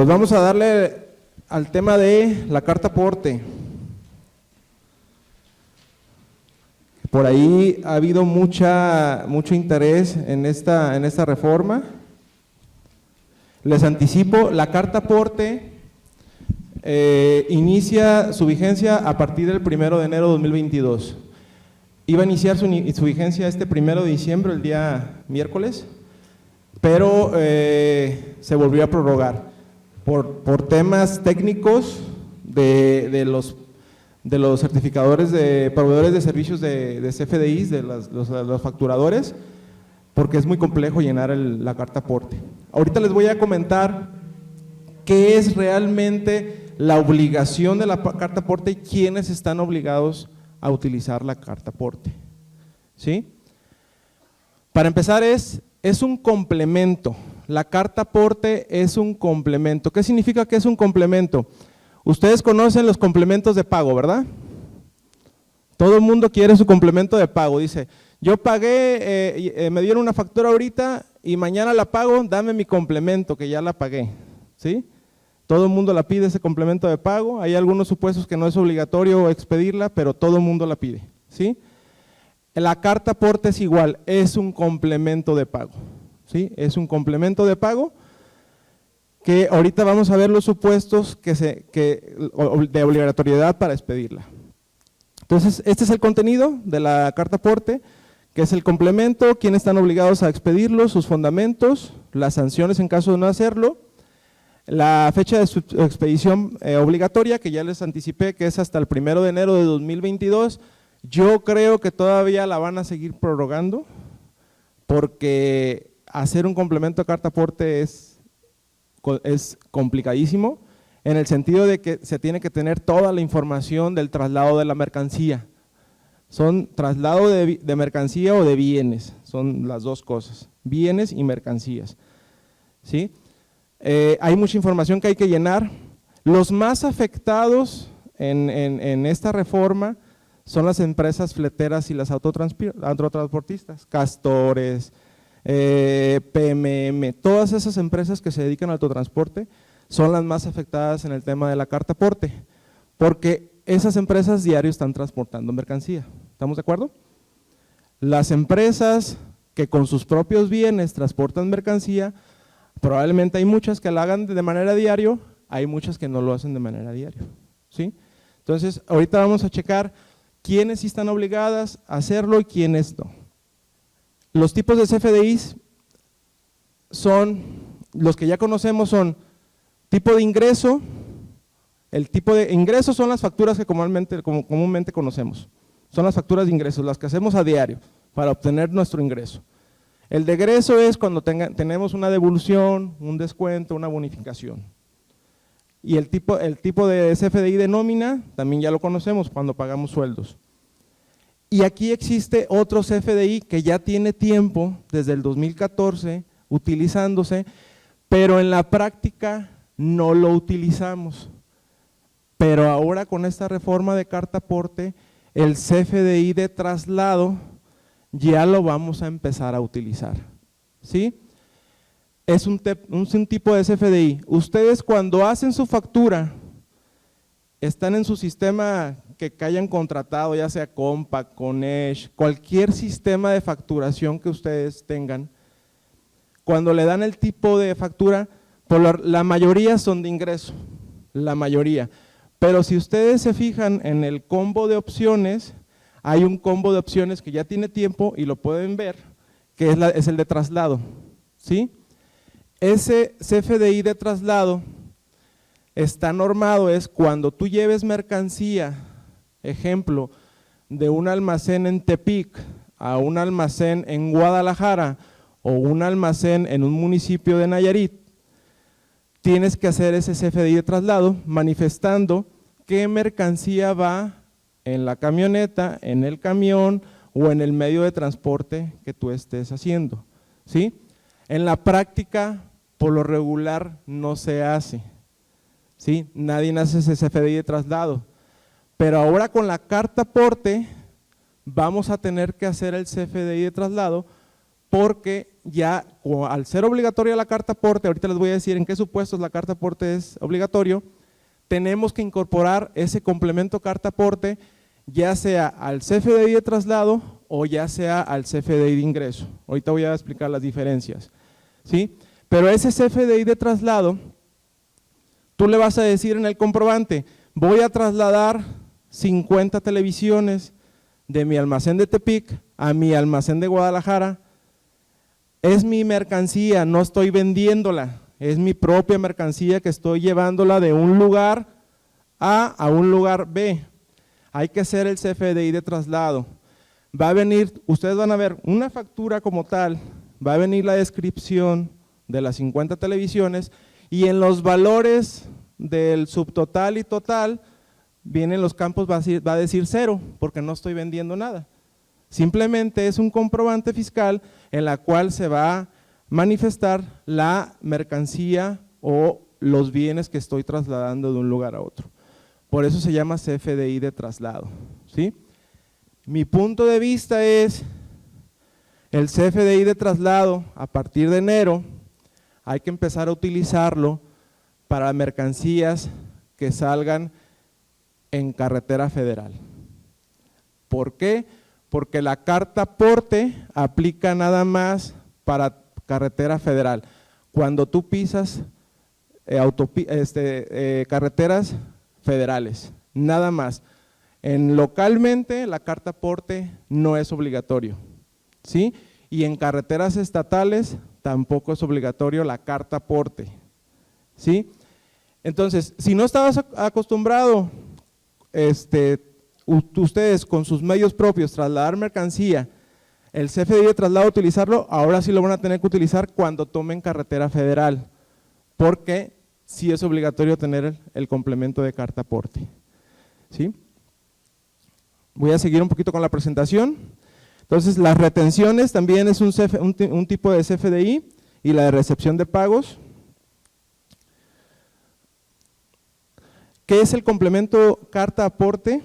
Pues vamos a darle al tema de la carta aporte. Por ahí ha habido mucho interés en esta reforma. Les anticipo, la carta aporte inicia su vigencia a partir del 1 de enero de 2022. Iba a iniciar su vigencia este 1 de diciembre, el día miércoles, pero se volvió a prorrogar por temas técnicos de los certificadores de proveedores de servicios de CFDIs, de los facturadores, porque es muy complejo llenar la carta aporte. Ahorita les voy a comentar qué es realmente la obligación de la carta aporte y quiénes están obligados a utilizar la carta aporte, ¿sí? Para empezar es un complemento, la carta aporte es un complemento. ¿Qué significa que es un complemento? Ustedes conocen los complementos de pago, ¿verdad? Todo el mundo quiere su complemento de pago, dice, yo pagué, me dieron una factura ahorita y mañana la pago, dame mi complemento que ya la pagué, ¿sí? Todo el mundo la pide ese complemento de pago, hay algunos supuestos que no es obligatorio expedirla, pero todo el mundo la pide, ¿sí? La carta aporte es igual, es un complemento de pago, ¿sí? Es un complemento de pago que ahorita vamos a ver los supuestos de obligatoriedad para expedirla. Entonces, este es el contenido de la carta aporte, que es el complemento, quiénes están obligados a expedirlo, sus fundamentos, las sanciones en caso de no hacerlo, la fecha de su expedición obligatoria, que ya les anticipé que es hasta el 1 de enero de 2022, yo creo que todavía la van a seguir prorrogando, porque hacer un complemento de carta aporte es complicadísimo, en el sentido de que se tiene que tener toda la información del traslado de la mercancía. Son traslado de mercancía o de bienes, son las dos cosas, bienes y mercancías, ¿sí? Hay mucha información que hay que llenar. Los más afectados en esta reforma son las empresas fleteras y las autotransportistas, Castores, PMM, todas esas empresas que se dedican al autotransporte son las más afectadas en el tema de la carta aporte, porque esas empresas diario están transportando mercancía, ¿estamos de acuerdo? Las empresas que con sus propios bienes transportan mercancía, probablemente hay muchas que la hagan de manera diaria, hay muchas que no lo hacen de manera diaria, ¿sí? Entonces, ahorita vamos a checar quiénes sí están obligadas a hacerlo y quiénes no. Los tipos de CFDIs son, los que ya conocemos son tipo de ingreso, el tipo de ingreso son las facturas que comúnmente conocemos, son las facturas de ingresos, las que hacemos a diario para obtener nuestro ingreso. El de egreso es cuando tenemos una devolución, un descuento, una bonificación. Y el tipo de CFDI de nómina también ya lo conocemos cuando pagamos sueldos. Y aquí existe otro CFDI que ya tiene tiempo, desde el 2014, utilizándose, pero en la práctica no lo utilizamos. Pero ahora con esta reforma de carta aporte, el CFDI de traslado ya lo vamos a empezar a utilizar, ¿sí? Es un tipo de CFDI. Ustedes cuando hacen su factura, están en su sistema que hayan contratado, ya sea Compact, Conesh, cualquier sistema de facturación que ustedes tengan, cuando le dan el tipo de factura, la mayoría son de ingreso, la mayoría, pero si ustedes se fijan en el combo de opciones, hay un combo de opciones que ya tiene tiempo y lo pueden ver, que es el de traslado, ¿sí? Ese CFDI de traslado está normado, es cuando tú lleves mercancía, ejemplo, de un almacén en Tepic a un almacén en Guadalajara o un almacén en un municipio de Nayarit, tienes que hacer ese CFDI de traslado manifestando qué mercancía va en la camioneta, en el camión o en el medio de transporte que tú estés haciendo, ¿sí? En la práctica, por lo regular, no se hace, ¿sí? Nadie hace ese CFDI de traslado, pero ahora con la carta aporte vamos a tener que hacer el CFDI de traslado porque ya al ser obligatoria la carta aporte, ahorita les voy a decir en qué supuestos la carta aporte es obligatorio, tenemos que incorporar ese complemento carta aporte ya sea al CFDI de traslado o ya sea al CFDI de ingreso. Ahorita voy a explicar las diferencias, ¿sí? Pero ese CFDI de traslado, tú le vas a decir en el comprobante, voy a trasladar 50 televisiones de mi almacén de Tepic a mi almacén de Guadalajara. Es mi mercancía, no estoy vendiéndola, es mi propia mercancía que estoy llevándola de un lugar A un lugar B. Hay que hacer el CFDI de traslado. Va a venir, ustedes van a ver una factura como tal, va a venir la descripción de las 50 televisiones y en los valores del subtotal y total, vienen los campos, va a decir 0, porque no estoy vendiendo nada. Simplemente es un comprobante fiscal en la cual se va a manifestar la mercancía o los bienes que estoy trasladando de un lugar a otro. Por eso se llama CFDI de traslado, ¿sí? Mi punto de vista es, el CFDI de traslado a partir de enero hay que empezar a utilizarlo para mercancías que salgan en carretera federal. ¿Por qué? Porque la carta aporte aplica nada más para carretera federal. Cuando tú pisas carreteras federales, nada más. Localmente la carta aporte no es obligatorio, ¿sí? Y en carreteras estatales tampoco es obligatorio la carta aporte, ¿sí? Entonces, si no estabas acostumbrado, ustedes con sus medios propios trasladar mercancía, el CFDI de traslado utilizarlo, ahora sí lo van a tener que utilizar cuando tomen carretera federal, porque sí es obligatorio tener el complemento de carta aporte, ¿sí? Voy a seguir un poquito con la presentación. Entonces, las retenciones también es un tipo de CFDI y la de recepción de pagos. ¿Qué es el complemento carta aporte?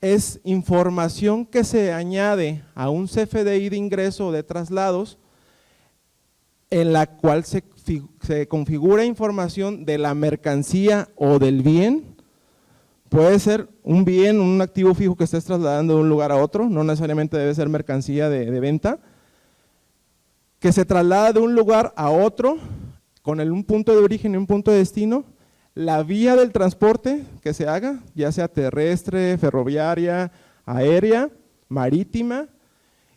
Es información que se añade a un CFDI de ingreso o de traslados en la cual se configura información de la mercancía o del bien. Puede ser un bien, un activo fijo que estés trasladando de un lugar a otro, no necesariamente debe ser mercancía de venta, que se traslada de un lugar a otro con un punto de origen y un punto de destino, la vía del transporte que se haga, ya sea terrestre, ferroviaria, aérea, marítima,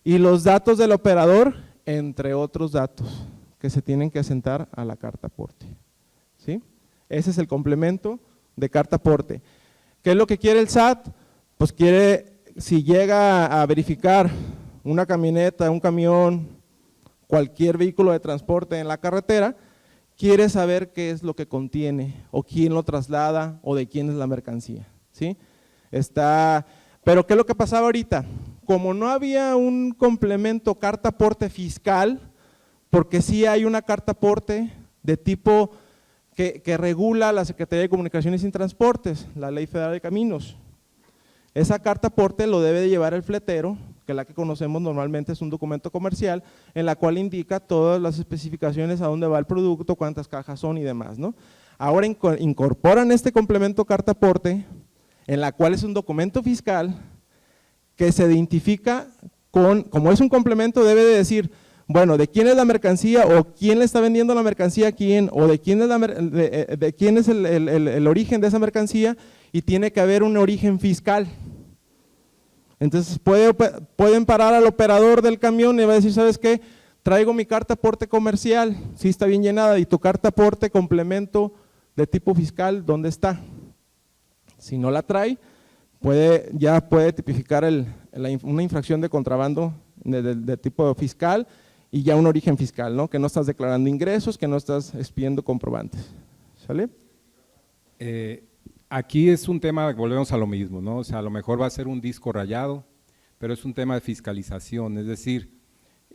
y los datos del operador, entre otros datos que se tienen que asentar a la carta aporte, ¿sí? Ese es el complemento de carta aporte. ¿Qué es lo que quiere el SAT? Pues quiere, si llega a verificar una camioneta, un camión, cualquier vehículo de transporte en la carretera, quiere saber qué es lo que contiene, o quién lo traslada, o de quién es la mercancía, ¿sí? Pero ¿qué es lo que pasaba ahorita? Como no había un complemento carta aporte fiscal, porque sí hay una carta aporte de tipo que regula la Secretaría de Comunicaciones y Transportes, la Ley Federal de Caminos. Esa carta aporte lo debe de llevar el fletero, que es la que conocemos normalmente, es un documento comercial, en la cual indica todas las especificaciones, a dónde va el producto, cuántas cajas son y demás, ¿no? Ahora incorporan este complemento carta aporte, en la cual es un documento fiscal que se identifica como es un complemento, debe de decir, bueno, de quién es la mercancía o quién le está vendiendo la mercancía a quién, o de quién es, de quién es el origen de esa mercancía, y tiene que haber un origen fiscal. Entonces pueden parar al operador del camión y va a decir, ¿sabes qué? Traigo mi carta aporte comercial, sí está bien llenada, y tu carta aporte complemento de tipo fiscal, ¿dónde está? Si no la trae, ya puede tipificar una infracción de contrabando de tipo fiscal, y ya un origen fiscal, ¿no? Que no estás declarando ingresos, que no estás expidiendo comprobantes, ¿sale? Aquí es un tema, volvemos a lo mismo, ¿no? O sea, a lo mejor va a ser un disco rayado, pero es un tema de fiscalización, es decir,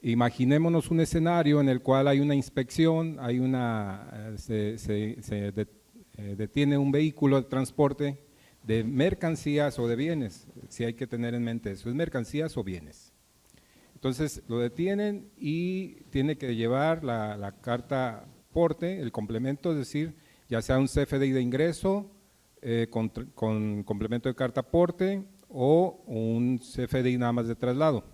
imaginémonos un escenario en el cual hay una inspección, se detiene un vehículo de transporte de mercancías o de bienes, si hay que tener en mente eso, ¿es mercancías o bienes? Entonces lo detienen y tiene que llevar la carta porte, el complemento, es decir, ya sea un CFDI de ingreso con complemento de carta porte o un CFDI nada más de traslado.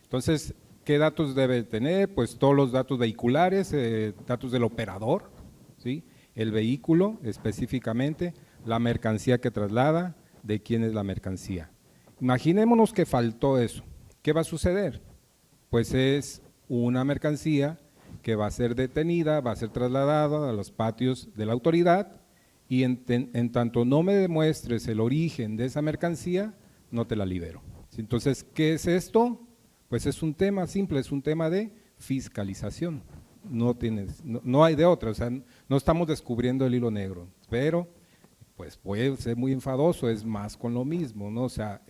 Entonces, ¿qué datos debe tener? Pues todos los datos vehiculares, datos del operador, ¿sí? El vehículo específicamente, la mercancía que traslada, de quién es la mercancía. Imaginémonos que faltó eso. ¿Qué va a suceder? Pues es una mercancía que va a ser detenida, va a ser trasladada a los patios de la autoridad y en tanto no me demuestres el origen de esa mercancía, no te la libero. Entonces, ¿qué es esto? Pues es un tema simple, es un tema de fiscalización. No hay de otra, o sea, no estamos descubriendo el hilo negro, pero pues puede ser muy enfadoso, es más con lo mismo, ¿no? O sea,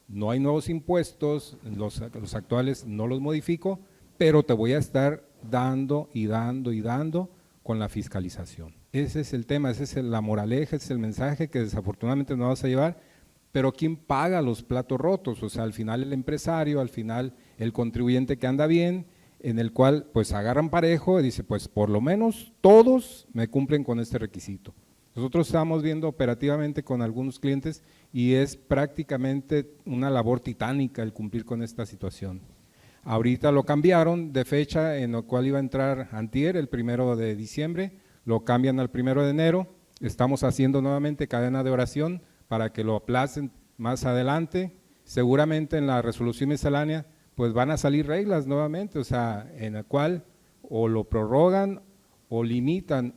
no hay nuevos impuestos, los actuales no los modifico, pero te voy a estar dando y dando y dando con la fiscalización. Ese es el tema, esa es la moraleja, ese es el mensaje que desafortunadamente no vas a llevar, pero ¿quién paga los platos rotos? O sea, al final el empresario, al final el contribuyente que anda bien, en el cual pues agarran parejo y dice, pues por lo menos todos me cumplen con este requisito. Nosotros estamos viendo operativamente con algunos clientes y es prácticamente una labor titánica el cumplir con esta situación. Ahorita lo cambiaron de fecha en la cual iba a entrar antier, el 1 de diciembre, lo cambian al 1 de enero, estamos haciendo nuevamente cadena de oración para que lo aplacen más adelante, seguramente en la resolución miscelánea pues van a salir reglas nuevamente, o sea, en la cual o lo prorrogan o limitan.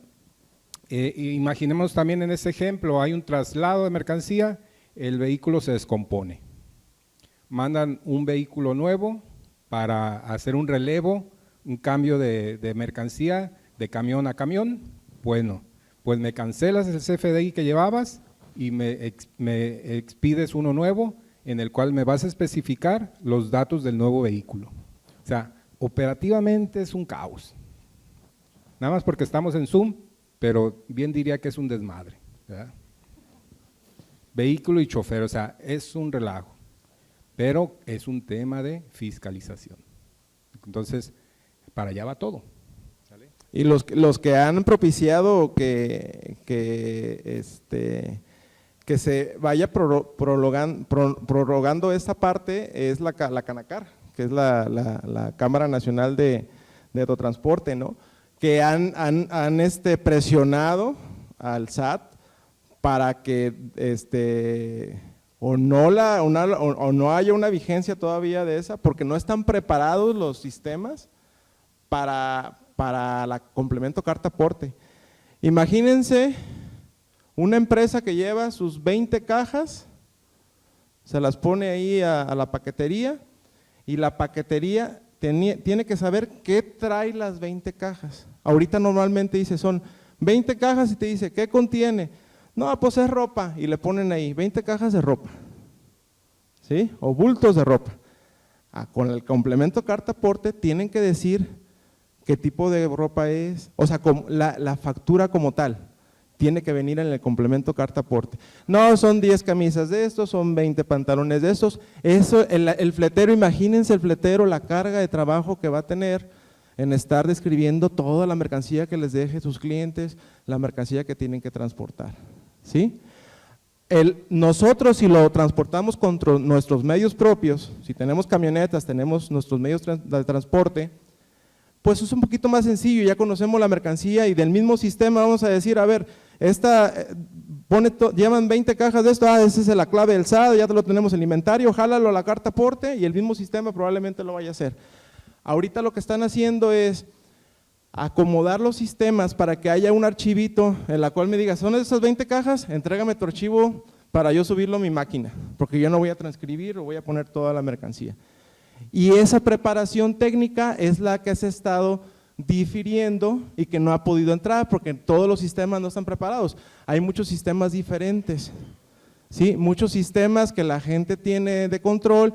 Imaginemos también en ese ejemplo, hay un traslado de mercancía, el vehículo se descompone, mandan un vehículo nuevo para hacer un relevo, un cambio de mercancía de camión a camión, bueno, pues me cancelas el CFDI que llevabas y me expides uno nuevo en el cual me vas a especificar los datos del nuevo vehículo. O sea, operativamente es un caos, nada más porque estamos en Zoom, pero bien diría que es un desmadre, ¿verdad? Vehículo y chofer, o sea, es un relajo, pero es un tema de fiscalización. Entonces, para allá va todo. ¿Sale? Y los que han propiciado que se vaya prorrogando esta parte es la Canacar, que es la Cámara Nacional de Autotransporte, ¿no? Que han presionado al SAT para que o no haya una vigencia todavía de esa, porque no están preparados los sistemas para la complemento carta aporte. Imagínense una empresa que lleva sus 20 cajas, se las pone ahí a la paquetería y la paquetería tiene que saber qué trae las 20 cajas. Ahorita normalmente dice son 20 cajas y te dice ¿qué contiene? No, pues es ropa y le ponen ahí 20 cajas de ropa, ¿sí? O bultos de ropa. Con el complemento carta aporte tienen que decir qué tipo de ropa es, o sea, la factura como tal tiene que venir en el complemento carta aporte. No, son 10 camisas de estos, son 20 pantalones de estos. Eso, el fletero, imagínense el fletero, la carga de trabajo que va a tener en estar describiendo toda la mercancía que les deje sus clientes, la mercancía que tienen que transportar, ¿sí? Nosotros si lo transportamos con nuestros medios propios, si tenemos camionetas, tenemos nuestros medios de transporte, pues es un poquito más sencillo, ya conocemos la mercancía y del mismo sistema vamos a decir, a ver, llevan 20 cajas de esto, esa es la clave del SAT, ya te lo tenemos en el inventario, jálalo a la carta aporte y el mismo sistema probablemente lo vaya a hacer. Ahorita lo que están haciendo es acomodar los sistemas para que haya un archivito en la cual me diga, ¿son esas 20 cajas? Entrégame tu archivo para yo subirlo a mi máquina, porque yo no voy a transcribir o voy a poner toda la mercancía. Y esa preparación técnica es la que se ha estado difiriendo y que no ha podido entrar porque todos los sistemas no están preparados. Hay muchos sistemas diferentes, ¿sí? Muchos sistemas que la gente tiene de control,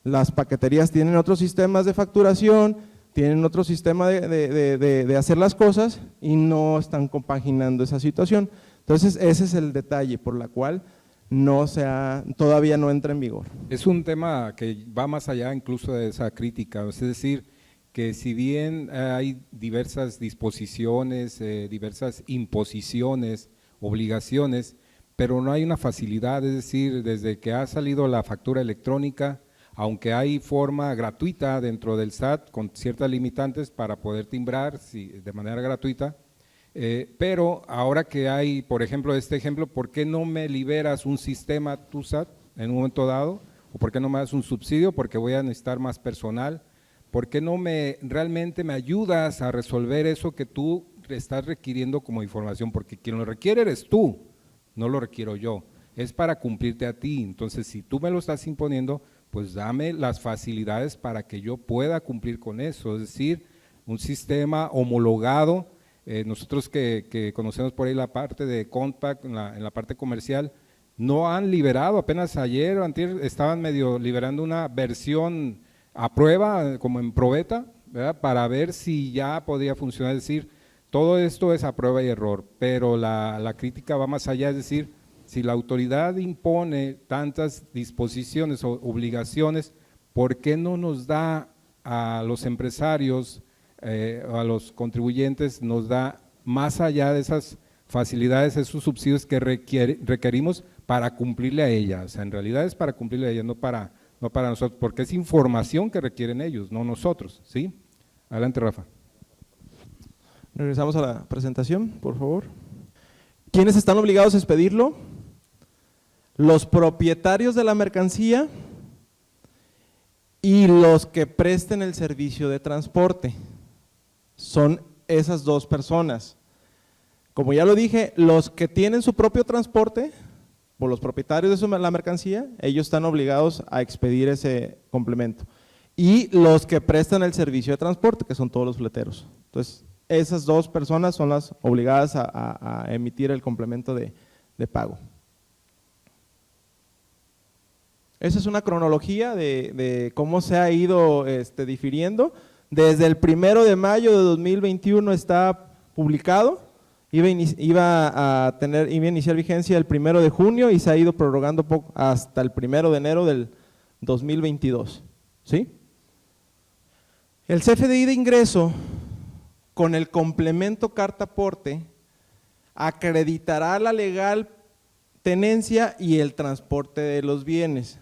las paqueterías tienen otros sistemas de facturación, tienen otro sistema de hacer las cosas y no están compaginando esa situación. Entonces ese es el detalle por la cual todavía no entra en vigor. Es un tema que va más allá incluso de esa crítica, es decir, que si bien hay diversas disposiciones, diversas imposiciones, obligaciones, pero no hay una facilidad, es decir, desde que ha salido la factura electrónica, aunque hay forma gratuita dentro del SAT con ciertas limitantes para poder timbrar de manera gratuita, pero ahora que hay, por ejemplo, este ejemplo, ¿por qué no me liberas un sistema tu SAT en un momento dado? ¿O por qué no me das un subsidio? Porque voy a necesitar más personal. ¿Por qué no realmente me ayudas a resolver eso que tú estás requiriendo como información? Porque quien lo requiere eres tú, no lo requiero yo, es para cumplirte a ti. Entonces, si tú me lo estás imponiendo, pues dame las facilidades para que yo pueda cumplir con eso, es decir, un sistema homologado. Nosotros que conocemos por ahí la parte de Compact, en la parte comercial, no han liberado, apenas ayer o antier estaban medio liberando una versión a prueba, como en probeta, ¿verdad? Para ver si ya podía funcionar, es decir, todo esto es a prueba y error, pero la crítica va más allá, es decir, si la autoridad impone tantas disposiciones o obligaciones, ¿por qué no nos da a los empresarios, a los contribuyentes, nos da más allá de esas facilidades, esos subsidios que requerimos para cumplirle a ella? O sea, en realidad es para cumplirle a ella, no para nosotros, porque es información que requieren ellos, no nosotros, ¿sí? Adelante, Rafa. Regresamos a la presentación, por favor. ¿Quiénes están obligados a expedirlo? Los propietarios de la mercancía y los que presten el servicio de transporte. Son esas dos personas. Como ya lo dije, los que tienen su propio transporte, por los propietarios de la mercancía, ellos están obligados a expedir ese complemento. Y los que prestan el servicio de transporte, que son todos los fleteros. Entonces, esas dos personas son las obligadas a emitir el complemento de pago. Esa es una cronología de cómo se ha ido difiriendo. Desde el 1 de mayo de 2021 está publicado, iba a iniciar vigencia el 1 de junio y se ha ido prorrogando hasta el 1 de enero del 2022. ¿Sí? El CFDI de ingreso con el complemento carta aporte acreditará la legal tenencia y el transporte de los bienes.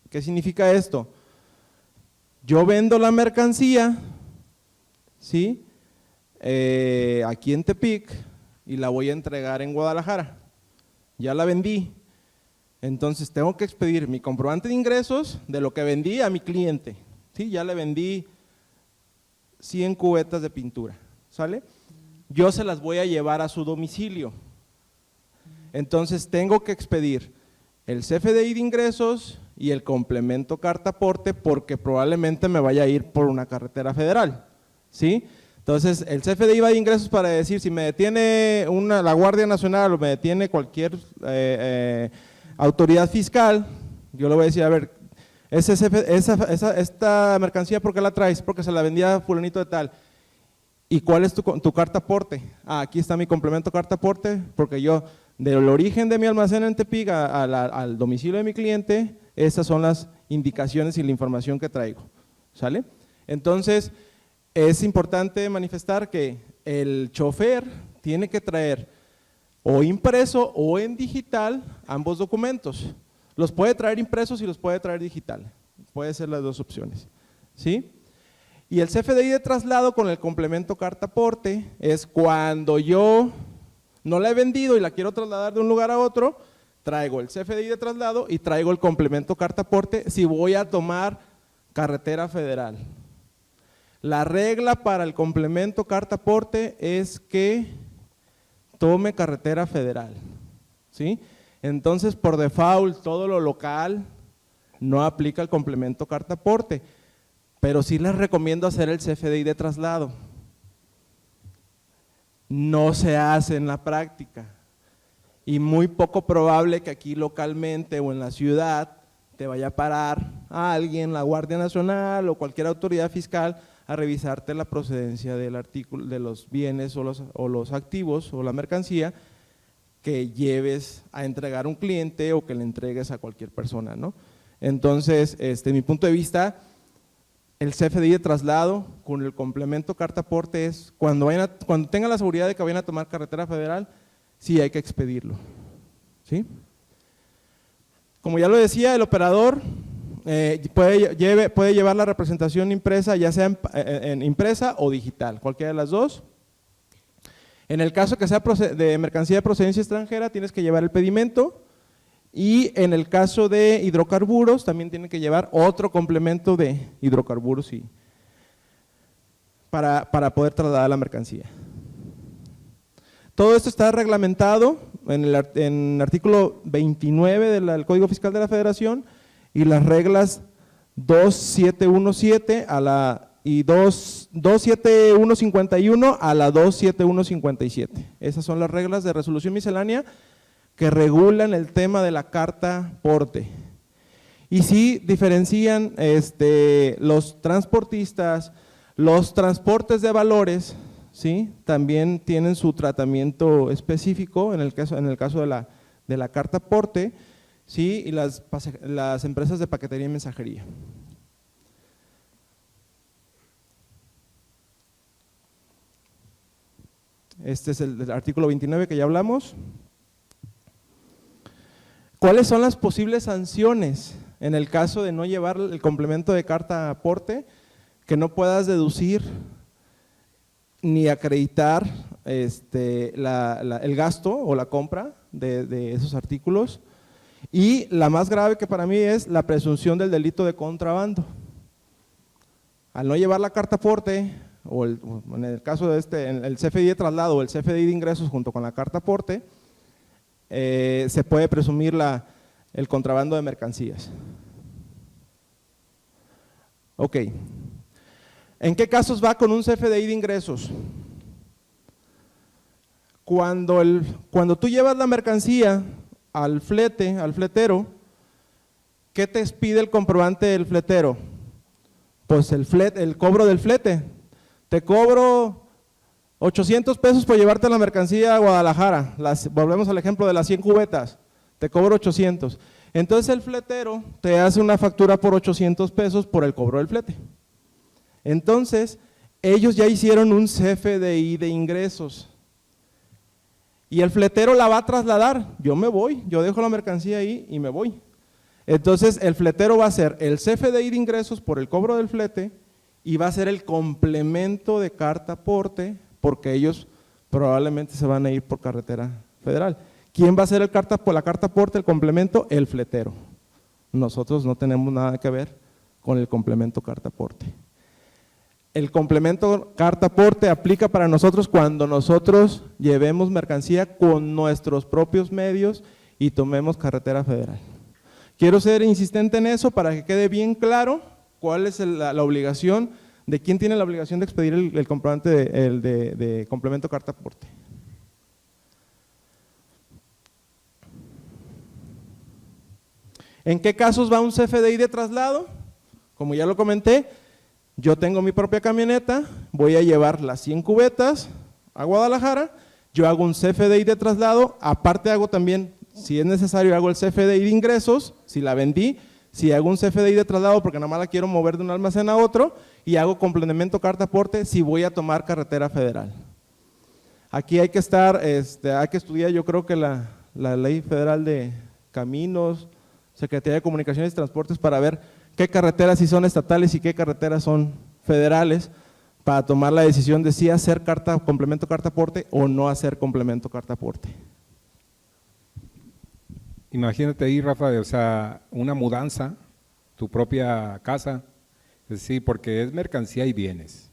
¿Qué significa esto? Yo vendo la mercancía, ¿sí? Aquí en Tepic y la voy a entregar en Guadalajara. Ya la vendí. Entonces tengo que expedir mi comprobante de ingresos de lo que vendí a mi cliente. ¿Sí? Ya le vendí 100 cubetas de pintura, ¿sale? Yo se las voy a llevar a su domicilio. Entonces tengo que expedir el CFDI de ingresos y el complemento carta aporte porque probablemente me vaya a ir por una carretera federal, ¿sí? Entonces el CFDI va de ingresos para decir si me detiene la Guardia Nacional o me detiene cualquier autoridad fiscal, yo le voy a decir, a ver, esta mercancía ¿por qué la traes? Porque se la vendía a fulanito de tal. ¿Y cuál es tu carta aporte? Aquí está mi complemento carta aporte, porque yo del origen de mi almacén en Tepic al domicilio de mi cliente, esas son las indicaciones y la información que traigo, ¿sale? Entonces, es importante manifestar que el chofer tiene que traer o impreso o en digital ambos documentos. Los puede traer impresos y los puede traer digital, puede ser las dos opciones, ¿sí? Y el CFDI de traslado con el complemento carta aporte es cuando yo no la he vendido y la quiero trasladar de un lugar a otro, traigo el CFDI de traslado y traigo el complemento carta aporte si voy a tomar carretera federal. La regla para el complemento carta aporte es que tome carretera federal, ¿sí? Entonces, por default, todo lo local no aplica el complemento carta aporte, pero sí les recomiendo hacer el CFDI de traslado. No se hace en la práctica y muy poco probable que aquí localmente o en la ciudad te vaya a parar a alguien, la Guardia Nacional o cualquier autoridad fiscal a revisarte la procedencia del artículo, de los bienes o los activos o la mercancía que lleves a entregar a un cliente o que le entregues a cualquier persona, ¿no? Entonces, mi punto de vista, el CFDI de traslado con el complemento carta aporte es cuando tengan la seguridad de que vayan a tomar carretera federal, sí hay que expedirlo, ¿sí? Como ya lo decía, el operador puede llevar la representación impresa, ya sea en impresa o digital, cualquiera de las dos. En el caso que sea de mercancía de procedencia extranjera, tienes que llevar el pedimento, y en el caso de hidrocarburos, también tienen que llevar otro complemento de hidrocarburos para poder trasladar la mercancía. Todo esto está reglamentado en el artículo 29 del Código Fiscal de la Federación, y las reglas 2717 y 27151 a la 27157. Esas son las reglas de resolución miscelánea que regulan el tema de la carta porte. Y sí diferencian los transportistas, los transportes de valores, ¿sí? También tienen su tratamiento específico en el caso de la carta porte, ¿sí? Y las empresas de paquetería y mensajería. Este es el artículo 29 que ya hablamos. ¿Cuáles son las posibles sanciones en el caso de no llevar el complemento de carta aporte? Que no puedas deducir ni acreditar el gasto o la compra de esos artículos, y la más grave que para mí es la presunción del delito de contrabando. Al no llevar la carta aporte, o en el caso de el CFDI de traslado o el CFDI de ingresos junto con la carta aporte, se puede presumir el contrabando de mercancías. Ok, ¿en qué casos va con un CFDI de ingresos? Cuando tú llevas la mercancía al fletero, ¿qué te expide el comprobante del fletero? Pues el cobro del flete. Te cobro 800 pesos por llevarte la mercancía a Guadalajara. Volvemos al ejemplo de las 100 cubetas, te cobro 800. Entonces el fletero te hace una factura por 800 pesos por el cobro del flete. Entonces ellos ya hicieron un CFDI de ingresos y el fletero la va a trasladar. Yo me voy, yo dejo la mercancía ahí y me voy. Entonces el fletero va a hacer el CFDI de ingresos por el cobro del flete y va a ser el complemento de carta aporte, porque ellos probablemente se van a ir por carretera federal. ¿Quién va a hacer la carta aporte, el complemento? El fletero. Nosotros no tenemos nada que ver con el complemento carta aporte. El complemento carta aporte aplica para nosotros cuando nosotros llevemos mercancía con nuestros propios medios y tomemos carretera federal. Quiero ser insistente en eso para que quede bien claro cuál es la obligación, de quién tiene la obligación de expedir el comprobante de complemento carta aporte. ¿En qué casos va un CFDI de traslado? Como ya lo comenté, yo tengo mi propia camioneta, voy a llevar las 100 cubetas a Guadalajara, yo hago un CFDI de traslado, aparte hago también, si es necesario, hago el CFDI de ingresos, si la vendí, si hago un CFDI de traslado porque nada más la quiero mover de un almacén a otro, y hago complemento carta aporte si voy a tomar carretera federal. Aquí hay que hay que estudiar, yo creo que la ley federal de caminos, Secretaría de Comunicaciones y Transportes, para ver qué carreteras sí son estatales y qué carreteras son federales, para tomar la decisión de si hacer complemento carta aporte o no hacer complemento carta aporte. Imagínate ahí, Rafa, o sea, una mudanza, tu propia casa, es decir, porque es mercancía y bienes.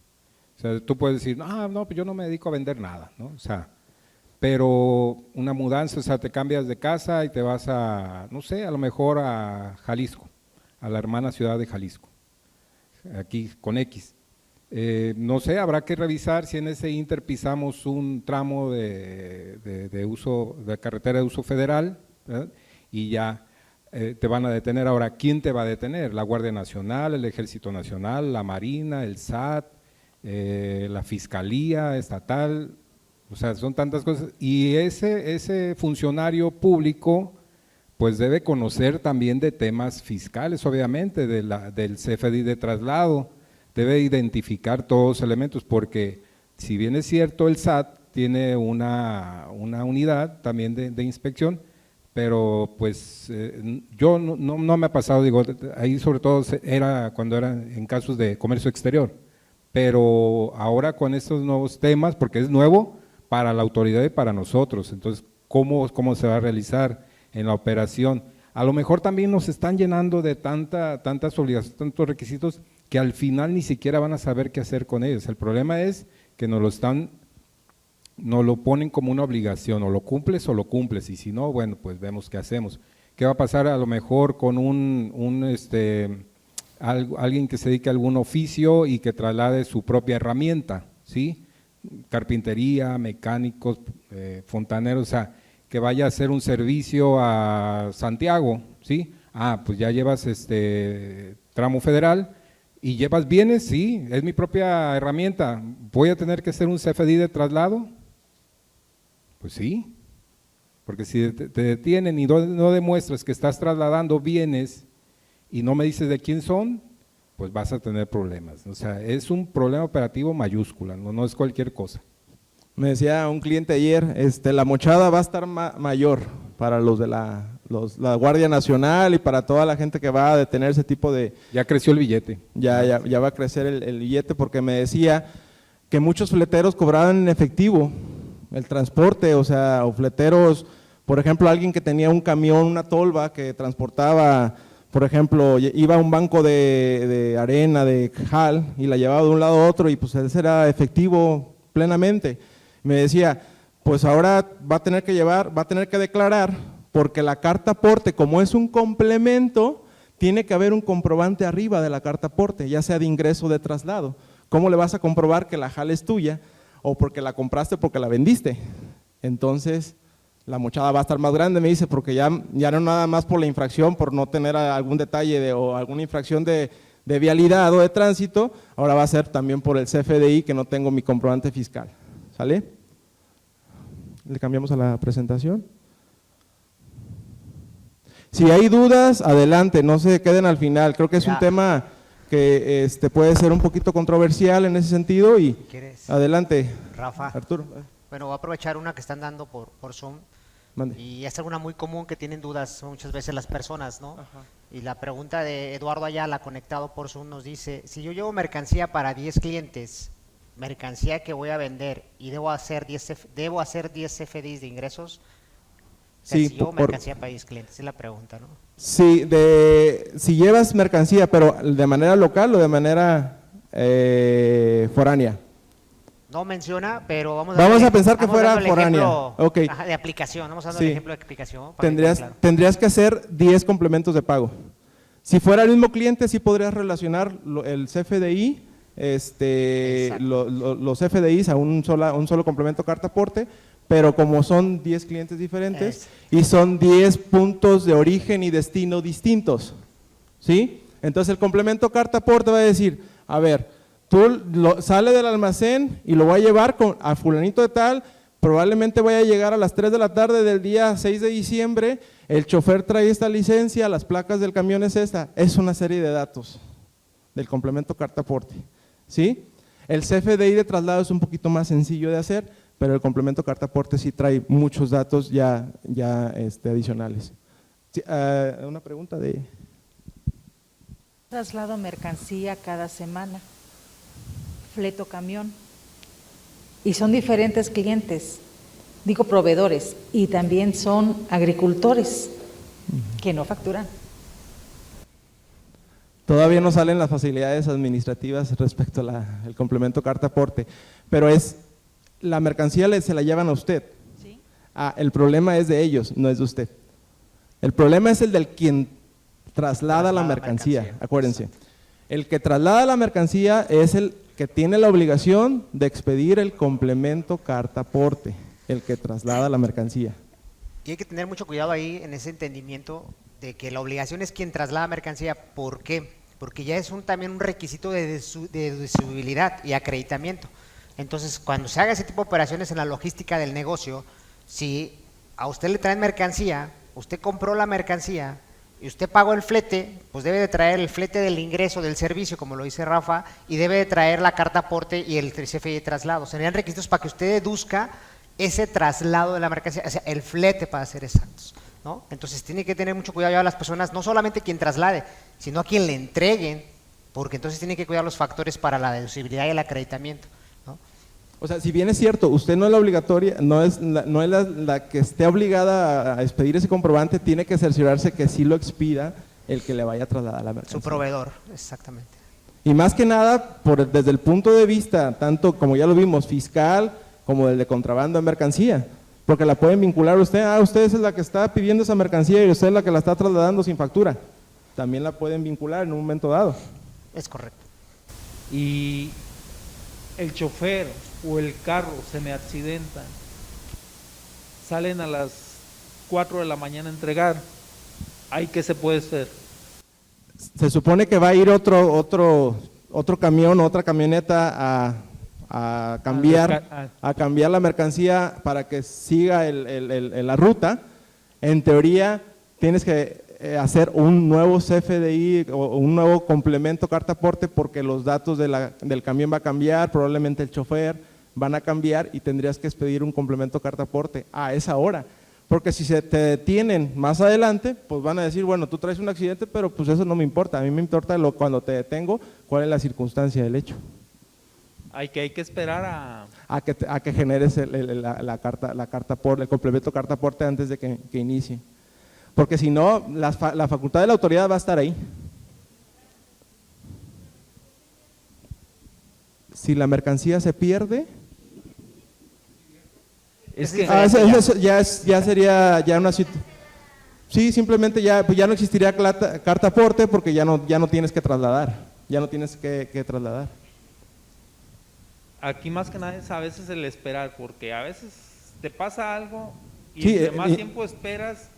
O sea, tú puedes decir, no, pues yo no me dedico a vender nada, ¿no? O sea, pero una mudanza, o sea, te cambias de casa y te vas a, no sé, a lo mejor a Jalisco, a la hermana ciudad de Jalisco, aquí con X. No sé, habrá que revisar si en ese inter pisamos un tramo de carretera de uso federal, ¿verdad? Y ya te van a detener. Ahora, ¿quién te va a detener? La Guardia Nacional, el Ejército Nacional, la Marina, el SAT, la Fiscalía Estatal, O sea, son tantas cosas. Y ese funcionario público pues debe conocer también de temas fiscales, obviamente, del CFDI de traslado, debe identificar todos los elementos, porque si bien es cierto el SAT tiene una unidad también de inspección, pero pues yo no me ha pasado, digo, ahí sobre todo era cuando era en casos de comercio exterior, pero ahora con estos nuevos temas, porque es nuevo para la autoridad y para nosotros, entonces, ¿cómo se va a realizar en la operación? A lo mejor también nos están llenando de tantas obligaciones, tantos requisitos, que al final ni siquiera van a saber qué hacer con ellos. El problema es que nos lo ponen como una obligación, o lo cumples, y si no, bueno, pues vemos qué hacemos. ¿Qué va a pasar a lo mejor con alguien que se dedique a algún oficio y que traslade su propia herramienta, ¿sí? Carpintería, mecánicos, fontaneros, o sea, que vaya a hacer un servicio a Santiago, ¿sí? Pues ya llevas tramo federal y llevas bienes, sí, es mi propia herramienta, ¿voy a tener que hacer un CFDI de traslado? Pues sí, porque si te detienen y no demuestras que estás trasladando bienes y no me dices de quién son, pues vas a tener problemas. O sea, es un problema operativo mayúscula, no es cualquier cosa. Me decía un cliente ayer, la mochada va a estar mayor para los de la Guardia Nacional y para toda la gente que va a detener ese tipo de… Ya creció el billete. Ya va a crecer el billete, porque me decía que muchos fleteros cobraban en efectivo el transporte, o sea, o fleteros, por ejemplo, alguien que tenía un camión, una tolva que transportaba, por ejemplo, iba a un banco de arena, de jal, y la llevaba de un lado a otro, y pues ese era efectivo plenamente. Me decía, pues ahora va a tener que declarar, porque la carta aporte, como es un complemento, tiene que haber un comprobante arriba de la carta aporte, ya sea de ingreso o de traslado. ¿Cómo le vas a comprobar que la jal es tuya? O porque la compraste o porque la vendiste. Entonces, la mochada va a estar más grande, me dice, porque ya no nada más por la infracción, por no tener algún detalle o alguna infracción de vialidad o de tránsito, ahora va a ser también por el CFDI, que no tengo mi comprobante fiscal. ¿Sale? Le cambiamos a la presentación. Si hay dudas, adelante, no se queden al final. Creo que es un tema que puede ser un poquito controversial en ese sentido y adelante. Rafa. Arturo. Bueno, voy a aprovechar una que están dando por Zoom. Mande. Y es alguna muy común que tienen dudas muchas veces las personas, ¿no? Ajá. Y la pregunta de Eduardo Ayala, conectado por Zoom, nos dice, si yo llevo mercancía para 10 clientes, mercancía que voy a vender y debo hacer 10 CFDIs de ingresos, o sea, Sí, si llevo mercancía para 10 clientes, es la pregunta, ¿no? Sí, si llevas mercancía, pero de manera local o de manera foránea. No menciona, pero vamos a pensar que fuera foránea. Okay. De aplicación, vamos a dar Sí. el ejemplo de aplicación. Tendrías que hacer 10 complementos de pago. Si fuera el mismo cliente, sí podrías relacionar el CFDI, los CFDIs a un solo complemento carta aporte, pero como son 10 clientes diferentes y son 10 puntos de origen y destino distintos, ¿sí? Entonces el complemento carta aporte va a decir, a ver, sale del almacén y lo voy a llevar a fulanito de tal, probablemente vaya a llegar a las 3 de la tarde del día 6 de diciembre, el chofer trae esta licencia, las placas del camión es esta, es una serie de datos del complemento carta aporte, ¿sí? El CFDI de traslado es un poquito más sencillo de hacer, pero el complemento carta aporte sí trae muchos datos ya adicionales. Sí, una pregunta de… Traslado mercancía cada semana, fleto camión, y son diferentes clientes, digo proveedores, y también son agricultores que no facturan. Todavía no salen las facilidades administrativas respecto al complemento carta aporte, pero la mercancía se la llevan a usted. ¿Sí? El problema es de ellos, no es de usted. El problema es el del quien traslada la mercancía, acuérdense. Exacto. El que traslada la mercancía es el que tiene la obligación de expedir el complemento carta aporte, el que traslada la mercancía. Y hay que tener mucho cuidado ahí en ese entendimiento de que la obligación es quien traslada mercancía. ¿Por qué? Porque ya es también un requisito de deducibilidad y acreditamiento. Entonces, cuando se haga ese tipo de operaciones en la logística del negocio, si a usted le traen mercancía, usted compró la mercancía y usted pagó el flete, pues debe de traer el flete del ingreso del servicio, como lo dice Rafa, y debe de traer la carta aporte y el CFDI de traslado. Serían requisitos para que usted deduzca ese traslado de la mercancía, o sea, el flete para ser exactos, ¿no? Entonces tiene que tener mucho cuidado ya las personas, no solamente quien traslade, sino a quien le entreguen, porque entonces tiene que cuidar los factores para la deducibilidad y el acreditamiento, ¿no? O sea, si bien es cierto, usted no es la obligatoria, no es la que esté obligada a expedir ese comprobante, tiene que cerciorarse que sí lo expida el que le vaya a trasladar la mercancía. Su proveedor, exactamente. Y más que nada, desde el punto de vista, tanto como ya lo vimos, fiscal, como el de contrabando de mercancía, porque la pueden vincular usted es la que está pidiendo esa mercancía y usted es la que la está trasladando sin factura. También la pueden vincular en un momento dado. Es correcto. Y el chofer o el carro se me accidenta, salen a las 4 de la mañana a entregar, ¿ahí qué se puede hacer? Se supone que va a ir otro camión o otra camioneta a cambiar la mercancía para que siga la ruta. En teoría tienes que hacer un nuevo CFDI o un nuevo complemento carta aporte porque los datos del camión va a cambiar, probablemente el chofer van a cambiar y tendrías que expedir un complemento carta aporte a esa hora. Porque si se te detienen más adelante, pues van a decir, bueno, tú traes un accidente, pero pues eso no me importa, a mí me importa cuando te detengo, cuál es la circunstancia del hecho. Hay que esperar a que generes la carta el complemento carta aporte antes de que inicie. Porque si no, la facultad de la autoridad va a estar ahí. Si la mercancía se pierde, eso ya sería ya una situación. Sí, simplemente pues ya no existiría carta aporte porque ya no tienes que trasladar, trasladar. Aquí más que nada es a veces el esperar, porque a veces te pasa algo y Sí, entre más tiempo esperas,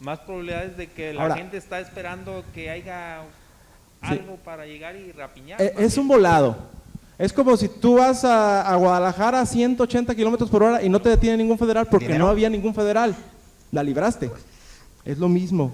más probabilidades de que la ahora, gente está esperando que haya algo para llegar y rapiñar. Es un volado. Es como si tú vas a Guadalajara a 180 kilómetros por hora y no te detiene ningún federal porque no había ningún federal. La libraste. Es lo mismo.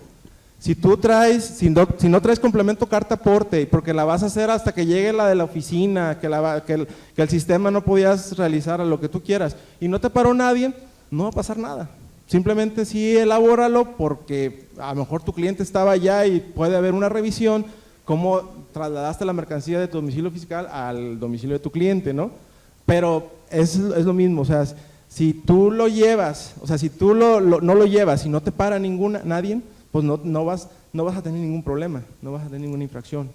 Si tú si no traes complemento carta aporte, porque la vas a hacer hasta que llegue la de la oficina, que el sistema no podías realizar a lo que tú quieras, y no te paró nadie, no va a pasar nada. Simplemente sí elabóralo porque a lo mejor tu cliente estaba allá y puede haber una revisión, cómo trasladaste la mercancía de tu domicilio fiscal al domicilio de tu cliente, ¿no? Pero es lo mismo, o sea, si tú lo llevas, o sea, si tú no lo llevas y no te para nadie, pues no vas a tener ningún problema, no vas a tener ninguna infracción.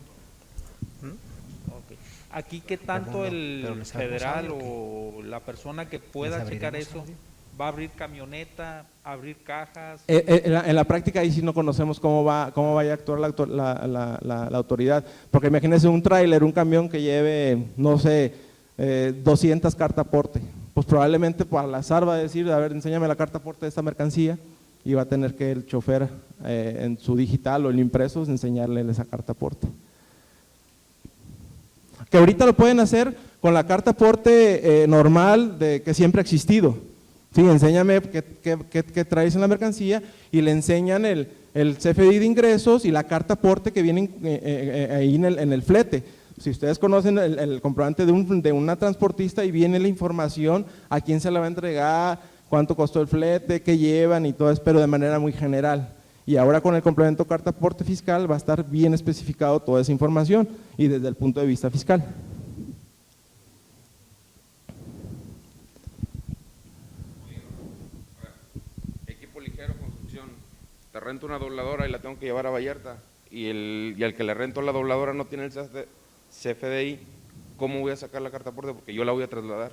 Okay. Aquí, ¿qué tanto el federal o la persona que pueda checar eso va a abrir camioneta, abrir cajas? En la práctica ahí sí no conocemos cómo vaya a actuar la autoridad, porque imagínense un tráiler, un camión que lleve, no sé, 200 carta aporte, pues probablemente por al azar va a decir, a ver, enséñame la carta aporte de esta mercancía, y va a tener que el chofer en su digital o el impreso enseñarle esa carta aporte. Que ahorita lo pueden hacer con la carta aporte normal que siempre ha existido. Sí, enséñame qué traes en la mercancía y le enseñan el CFDI de ingresos y la carta aporte que vienen ahí en el flete. Si ustedes conocen el comprobante de una transportista y viene la información a quién se la va a entregar, cuánto costó el flete, qué llevan y todo eso, pero de manera muy general. Y ahora con el complemento carta aporte fiscal va a estar bien especificado toda esa información y desde el punto de vista fiscal. Equipo ligero, construcción, te rento una dobladora y la tengo que llevar a Vallarta y al que le rento la dobladora no tiene el CFDI, ¿cómo voy a sacar la carta aporte? Porque yo la voy a trasladar.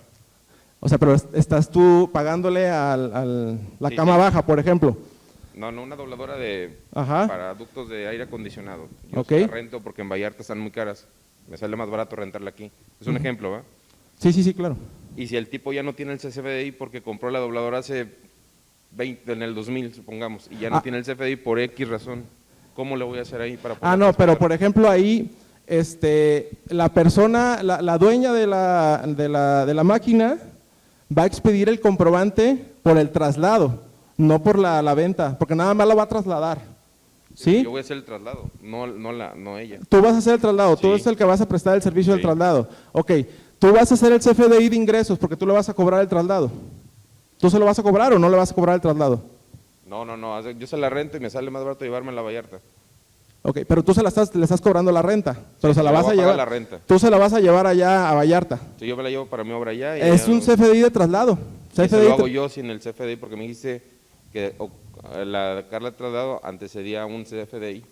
O sea, pero estás tú pagándole la Sí, cama sí. baja, por ejemplo. No, una dobladora Ajá. para ductos de aire acondicionado. Yo Ok. la rento porque en Vallarta están muy caras. Me sale más barato rentarla aquí. Es un ejemplo, ¿va? Sí, claro. Y si el tipo ya no tiene el CFDI porque compró la dobladora hace 20, en el 2000, supongamos, y ya no tiene el CFDI por X razón, ¿cómo le voy a hacer ahí para poder No, pero transportar? por ejemplo ahí la persona, la dueña de la máquina va a expedir el comprobante por el traslado, no por la venta, porque nada más la va a trasladar. ¿Sí? Yo voy a hacer el traslado, no ella. Tú vas a hacer el traslado, tú Sí. eres el que vas a prestar el servicio del Sí. traslado. Ok, tú vas a hacer el CFDI de ingresos porque tú le vas a cobrar el traslado. ¿Tú se lo vas a cobrar o no le vas a cobrar el traslado? No, yo se la rento y me sale más barato llevarme a la Vallarta. Ok, pero tú le estás cobrando la renta, pero se la yo vas voy a a pagar llevar. la renta. Tú se la vas a llevar allá a Vallarta. Si yo me la llevo para mi obra allá. Y Es ya un CFDI de traslado. y eso CFDI lo hago yo sin el CFDI porque me dijiste que la Carla de traslado antecedía a un CFDI.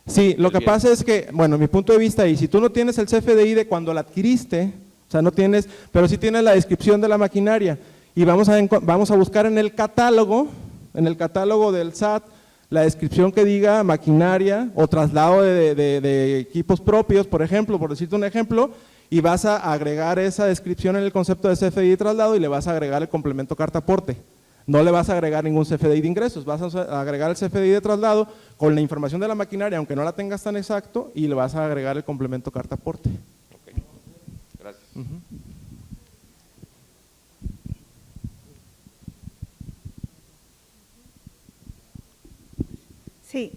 Sí, lo que Bien. pasa es que, bueno, mi punto de vista, y si tú no tienes el CFDI de cuando la adquiriste, o sea, no tienes, pero sí tienes la descripción de la maquinaria, y vamos a buscar en el catálogo del SAT, la descripción que diga maquinaria o traslado de equipos propios, por ejemplo, por decirte un ejemplo, y vas a agregar esa descripción en el concepto de CFDI de traslado y le vas a agregar el complemento carta aporte. No le vas a agregar ningún CFDI de ingresos, vas a agregar el CFDI de traslado con la información de la maquinaria, aunque no la tengas tan exacto, y le vas a agregar el complemento carta aporte. Ok, gracias. Sí,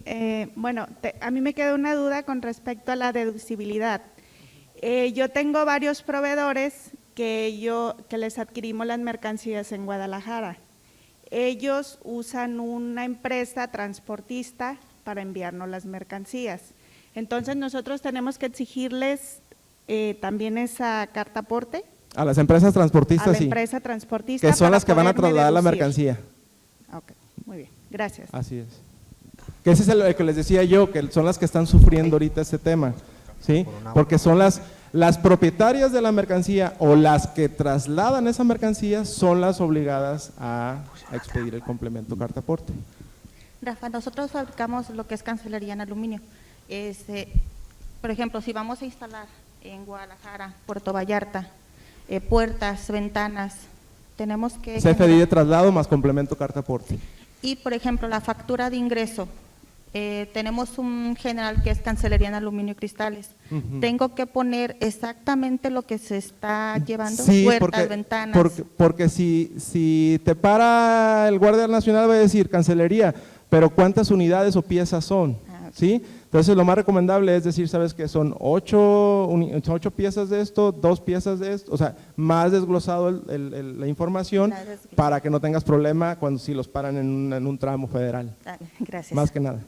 bueno, a mí me queda una duda con respecto a la deducibilidad. Yo tengo varios proveedores que les adquirimos las mercancías en Guadalajara. Ellos usan una empresa transportista para enviarnos las mercancías. Entonces nosotros tenemos que exigirles también esa carta aporte A las empresas transportistas, a la sí, empresa transportista. que son para las que van a poderme trasladar la deducir. mercancía. Ok, muy bien, gracias. Así es. Que ese es el que les decía yo, que son las que están sufriendo ahorita este tema, ¿sí? Porque son las propietarias de la mercancía o las que trasladan esa mercancía son las obligadas a expedir el complemento carta aporte. Rafa, nosotros fabricamos lo que es cancelería en aluminio. Por ejemplo, si vamos a instalar en Guadalajara, Puerto Vallarta, puertas, ventanas, tenemos que… CFDI de traslado más complemento carta aporte. Y, por ejemplo, la factura de ingreso, tenemos un general que es cancelería en aluminio y cristales. Tengo que poner exactamente lo que se está llevando, Sí, puertas, ventanas. porque si te para el Guardia Nacional va a decir cancelería, pero ¿cuántas unidades o piezas son? Ah, ok. ¿Sí? Entonces lo más recomendable es decir, sabes que son 8 piezas de esto, 2 piezas de esto, o sea, más desglosado la información Más desglosado. para que no tengas problema cuando si los paran en un tramo federal, Dale, gracias. más que nada.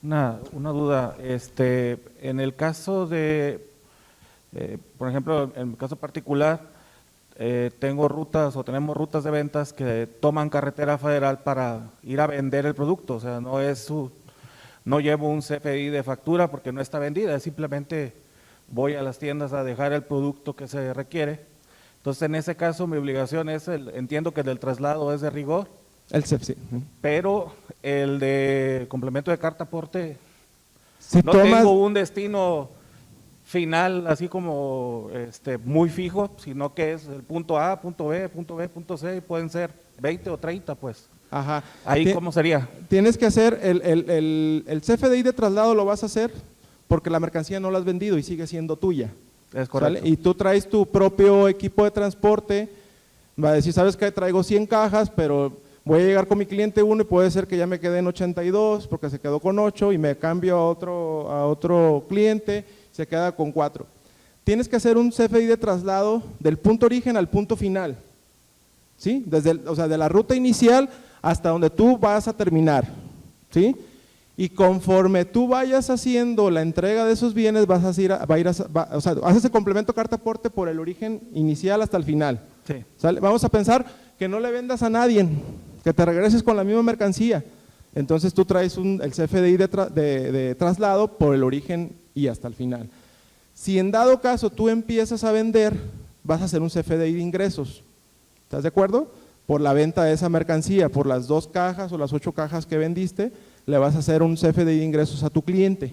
Una duda, en el caso de, por ejemplo, en mi caso particular, tenemos rutas de ventas que toman carretera federal para ir a vender el producto, o sea, no llevo un CFDI de factura porque no está vendida, es simplemente voy a las tiendas a dejar el producto que se requiere. Entonces, en ese caso, mi obligación es, entiendo que el del traslado es de rigor, El CEP, sí. pero el de complemento de carta aporte, Si no tomas, tengo un destino final así como muy fijo, sino que es el punto A, punto B, punto B, punto C, y pueden ser 20 o 30, pues. ajá. Ahí, ¿cómo sería? Tienes que hacer el CFDI de traslado, lo vas a hacer porque la mercancía no la has vendido y sigue siendo tuya. Es correcto. ¿Sale? Y tú traes tu propio equipo de transporte, va a decir, ¿sabes qué? Traigo 100 cajas, pero voy a llegar con mi cliente 1 y puede ser que ya me quede en 82 porque se quedó con 8 y me cambio a otro cliente, se queda con 4. Tienes que hacer un CFDI de traslado del punto origen al punto final, ¿sí? De la ruta inicial hasta donde tú vas a terminar, ¿sí? Y conforme tú vayas haciendo la entrega de esos bienes, haces el complemento carta aporte por el origen inicial hasta el final. Sí. ¿Sale? Vamos a pensar que no le vendas a nadie, que te regreses con la misma mercancía. Entonces tú traes el CFDI de traslado por el origen y hasta el final. Si en dado caso tú empiezas a vender, vas a hacer un CFDI de ingresos. ¿Estás de acuerdo? Por la venta de esa mercancía, por las 2 cajas o las 8 cajas que vendiste, le vas a hacer un CFDI de ingresos a tu cliente,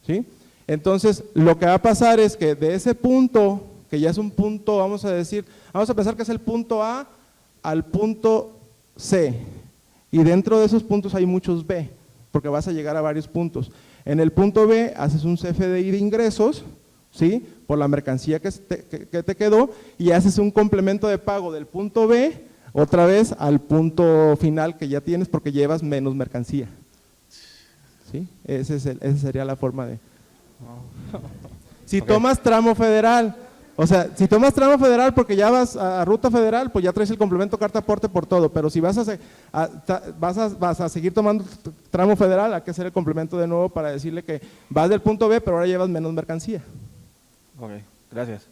¿sí? Entonces, lo que va a pasar es que de ese punto que ya es un punto, vamos a pensar que es el punto A al punto C, y dentro de esos puntos hay muchos B, porque vas a llegar a varios puntos. En el punto B haces un CFDI de ingresos, ¿sí?, por la mercancía que te quedó, y haces un complemento de pago del punto B otra vez al punto final que ya tienes porque llevas menos mercancía. ¿Sí? Esa sería la forma de… Si tomas tramo federal, o sea, si tomas tramo federal porque ya vas a ruta federal, pues ya traes el complemento carta aporte por todo, pero si vas a seguir tomando tramo federal, hay que hacer el complemento de nuevo para decirle que vas del punto B, pero ahora llevas menos mercancía. Ok, gracias.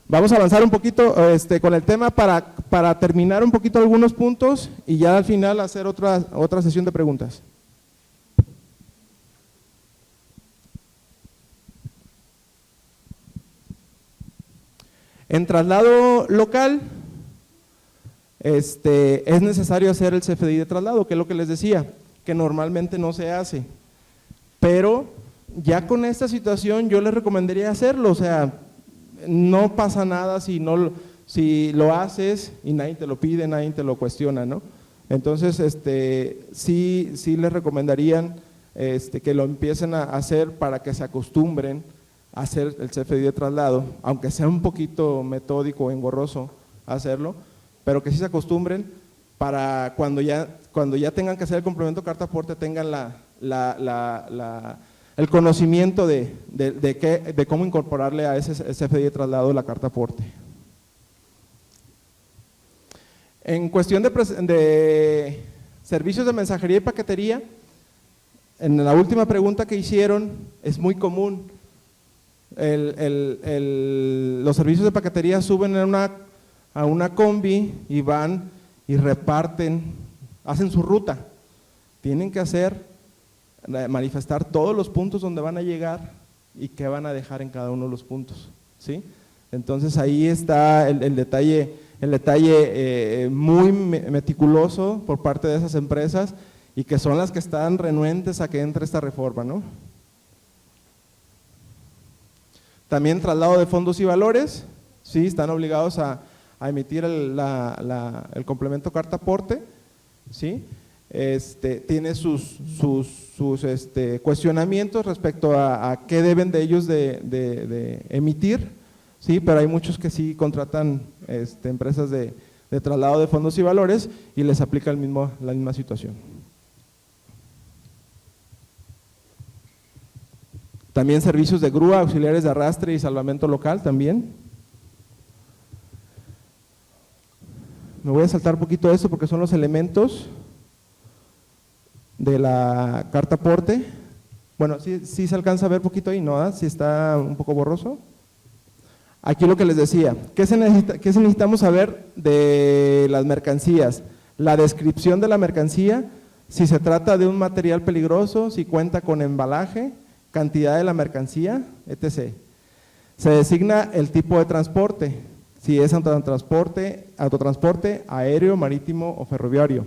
Vamos a avanzar un poquito con el tema para terminar un poquito algunos puntos y ya al final hacer otra sesión de preguntas. En traslado local, es necesario hacer el CFDI de traslado, que es lo que les decía, que normalmente no se hace, pero ya con esta situación yo les recomendaría hacerlo, o sea, no pasa nada si lo haces y nadie te lo pide, nadie te lo cuestiona, ¿no? Entonces, sí les recomendarían que lo empiecen a hacer para que se acostumbren a hacer el CFDI de traslado, aunque sea un poquito metódico o engorroso hacerlo, pero que sí se acostumbren para cuando ya tengan que hacer el complemento carta aporte tengan el conocimiento de cómo incorporarle a ese CFDI de traslado la carta aporte. En cuestión de servicios de mensajería y paquetería, en la última pregunta que hicieron es muy común. Los servicios de paquetería suben a una combi y van y reparten, hacen su ruta. Tienen que manifestar todos los puntos donde van a llegar y qué van a dejar en cada uno de los puntos, ¿sí? Entonces ahí está el detalle muy meticuloso por parte de esas empresas y que son las que están renuentes a que entre esta reforma, ¿no? También traslado de fondos y valores, sí, están obligados a emitir el complemento carta aporte, ¿sí? Tiene sus cuestionamientos respecto a qué deben de ellos de emitir, sí, pero hay muchos que sí contratan empresas de traslado de fondos y valores y les aplica la misma situación. También servicios de grúa, auxiliares de arrastre y salvamento local también. Me voy a saltar un poquito esto porque son los elementos de la carta aporte. Bueno, sí se alcanza a ver poquito ahí, ¿no? Sí está un poco borroso. Aquí lo que les decía, ¿qué necesitamos saber de las mercancías? La descripción de la mercancía, si se trata de un material peligroso, si cuenta con embalaje, cantidad de la mercancía, etc. Se designa el tipo de transporte, si es autotransporte, aéreo, marítimo o ferroviario.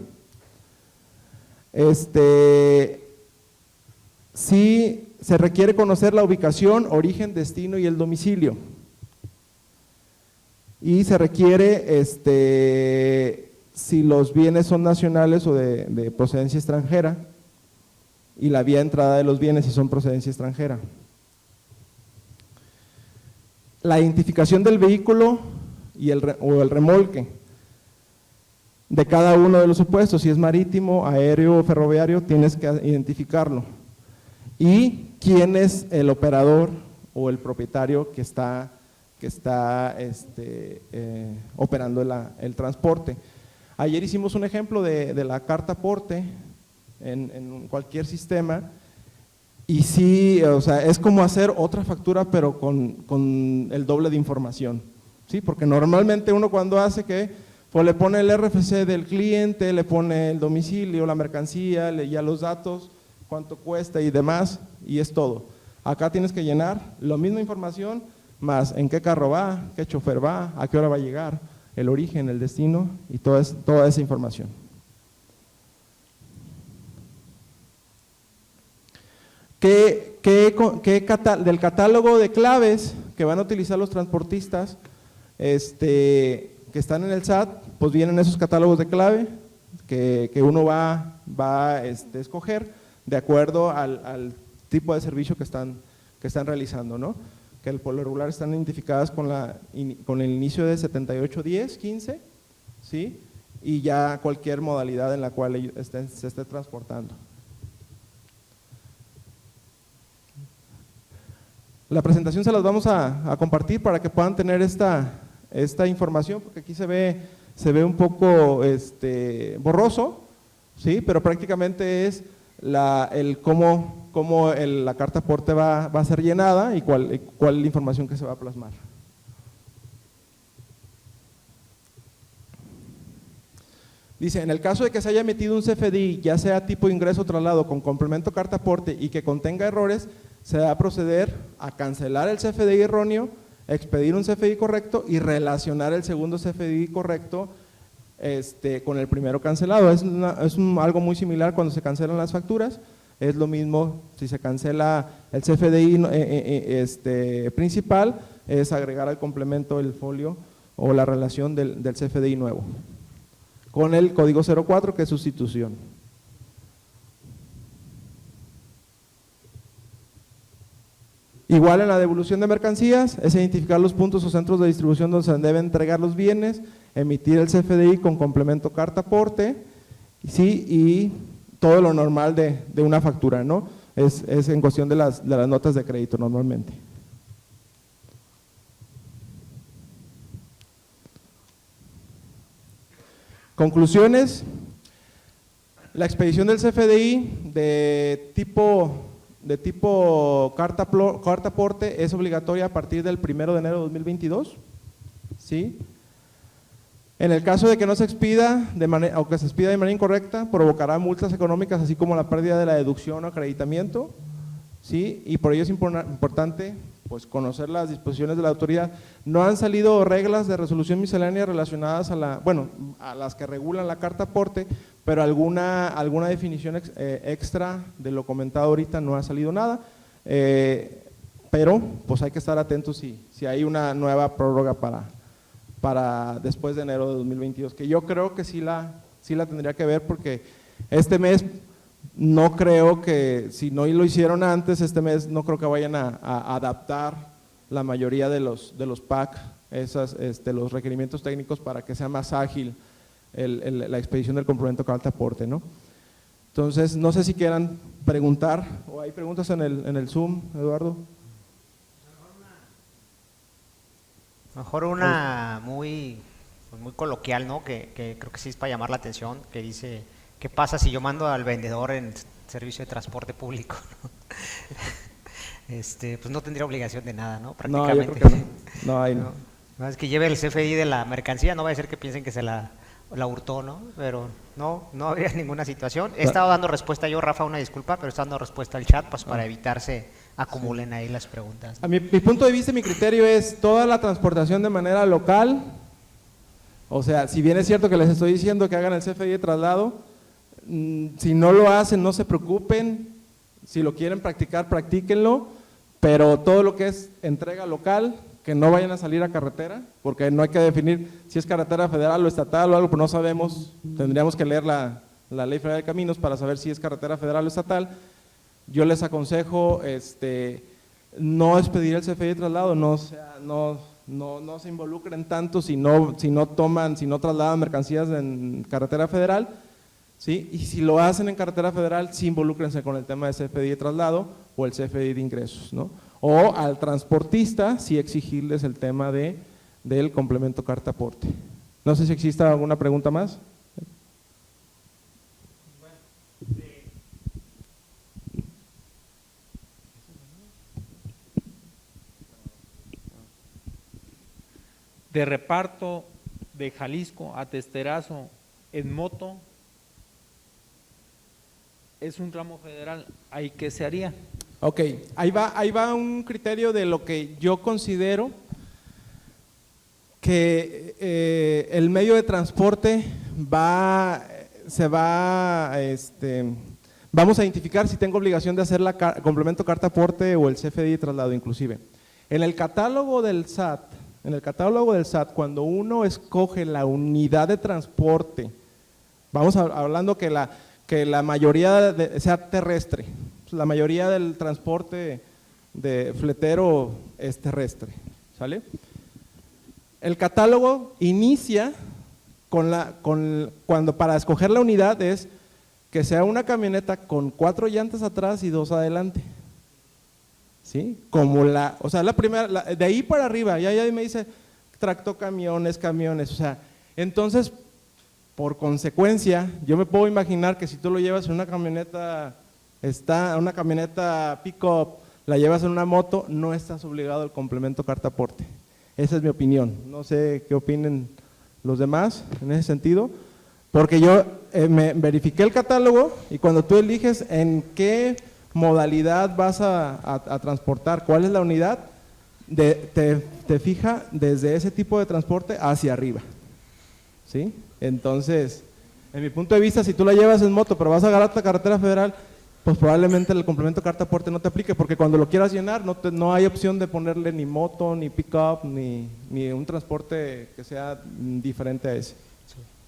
Sí se requiere conocer la ubicación, origen, destino y el domicilio. Y se requiere, si los bienes son nacionales o de procedencia extranjera, y la vía de entrada de los bienes si son procedencia extranjera. La identificación del vehículo o el remolque de cada uno de los supuestos, si es marítimo, aéreo o ferroviario, tienes que identificarlo. Y quién es el operador o el propietario que está operando el transporte. Ayer hicimos un ejemplo de la carta aporte en cualquier sistema y sí, o sea, es como hacer otra factura pero con el doble de información, ¿sí? Porque normalmente uno cuando hace pues le pone el RFC del cliente, le pone el domicilio, la mercancía, ya los datos, cuánto cuesta y demás, y es todo. Acá tienes que llenar la misma información, más en qué carro va, qué chofer va, a qué hora va a llegar, el origen, el destino y toda esa información. del catálogo de claves que van a utilizar los transportistas que están en el SAT, pues vienen esos catálogos de clave que uno va a escoger de acuerdo al tipo de servicio que están realizando, ¿no? Que por lo regular están identificadas con el inicio de 7810, 15, ¿sí? Y ya cualquier modalidad en la cual ellos se esté transportando. La presentación se las vamos a compartir para que puedan tener esta información, porque aquí se ve un poco borroso, ¿sí? Pero prácticamente es cómo la carta aporte va a ser llenada y cuál es la información que se va a plasmar. Dice, en el caso de que se haya emitido un CFDI, ya sea tipo ingreso o traslado con complemento carta aporte y que contenga errores, se va a proceder a cancelar el CFDI erróneo, expedir un CFDI correcto y relacionar el segundo CFDI correcto con el primero cancelado. Es algo muy similar cuando se cancelan las facturas, es lo mismo si se cancela el CFDI principal, es agregar al complemento el folio o la relación del CFDI nuevo, con el código 04 que es sustitución. Igual en la devolución de mercancías, es identificar los puntos o centros de distribución donde se deben entregar los bienes, emitir el CFDI con complemento carta aporte, ¿sí? Y todo lo normal de una factura, ¿no? Es en cuestión de las notas de crédito normalmente. Conclusiones: la expedición del CFDI de tipo carta aporte es obligatoria a partir del 1 de enero de 2022, ¿sí? En el caso de que no se expida o que se expida de manera incorrecta, provocará multas económicas, así como la pérdida de la deducción o acreditamiento, ¿sí? Y por ello es importante pues conocer las disposiciones de la autoridad. No han salido reglas de resolución miscelánea relacionadas a las que regulan la carta aporte, pero alguna definición extra de lo comentado ahorita no ha salido nada, pero pues hay que estar atentos si hay una nueva prórroga para después de enero de 2022, que yo creo que sí la tendría que ver, porque este mes no creo que, si no lo hicieron antes, este mes no creo que vayan a adaptar la mayoría de los PAC, los requerimientos técnicos para que sea más ágil la expedición del complemento carta aporte, ¿no? Entonces, no sé si quieran preguntar, o hay preguntas en el Zoom, Eduardo. Mejor una muy coloquial, ¿no? Que creo que sí es para llamar la atención, que dice, ¿qué pasa si yo mando al vendedor en servicio de transporte público? Pues no tendría obligación de nada, ¿no? Prácticamente. No, yo creo que no. Ahí no. No es que lleve el CFDI de la mercancía, no va a ser que piensen que se la hurtó, ¿no? Pero no habría ninguna situación. He estado dando respuesta yo, Rafa, una disculpa, pero he estado dando respuesta al chat, pues para evitarse acumulen ahí las preguntas. A mi punto de vista y mi criterio es toda la transportación de manera local, o sea, si bien es cierto que les estoy diciendo que hagan el CFDI de traslado, si no lo hacen, no se preocupen, si lo quieren practicar, practíquenlo, pero todo lo que es entrega local, que no vayan a salir a carretera, porque no hay que definir si es carretera federal o estatal o algo, pero no sabemos, tendríamos que leer la Ley Federal de Caminos para saber si es carretera federal o estatal. Yo les aconsejo no expedir el CFDI de traslado, no se involucren tanto si no trasladan mercancías en carretera federal, ¿sí? Y si lo hacen en carretera federal, sí involúcrense con el tema de CFDI de traslado o el CFDI de ingresos, ¿no? O al transportista sí exigirles el tema del complemento carta aporte. No sé si exista alguna pregunta más. De reparto de Jalisco a Testerazo en moto, es un tramo federal, ¿ahí qué se haría? Ok, ahí va un criterio de lo que yo considero que el medio de transporte va vamos a identificar si tengo obligación de hacer complemento carta aporte o el CFDI de traslado inclusive. En el catálogo del SAT, cuando uno escoge la unidad de transporte, vamos hablando que la mayoría sea terrestre, la mayoría del transporte de fletero es terrestre, ¿sale? El catálogo inicia cuando para escoger la unidad es que sea una camioneta con 4 llantas atrás y 2 adelante, ¿sí? Como la primera, de ahí para arriba, ya me dice tractocamiones, camiones, o sea, entonces, por consecuencia, yo me puedo imaginar que si tú lo llevas en una camioneta, una camioneta pick-up, la llevas en una moto, no estás obligado al complemento carta aporte. Esa es mi opinión, no sé qué opinen los demás en ese sentido, porque yo me verifiqué el catálogo y cuando tú eliges en qué modalidad vas a transportar, cuál es la unidad, te fija desde ese tipo de transporte hacia arriba, ¿sí? Entonces, en mi punto de vista, si tú la llevas en moto pero vas a agarrar la carretera federal, pues probablemente el complemento carta aporte no te aplique, porque cuando lo quieras llenar no hay opción de ponerle ni moto, ni pick-up, ni un transporte que sea diferente a ese.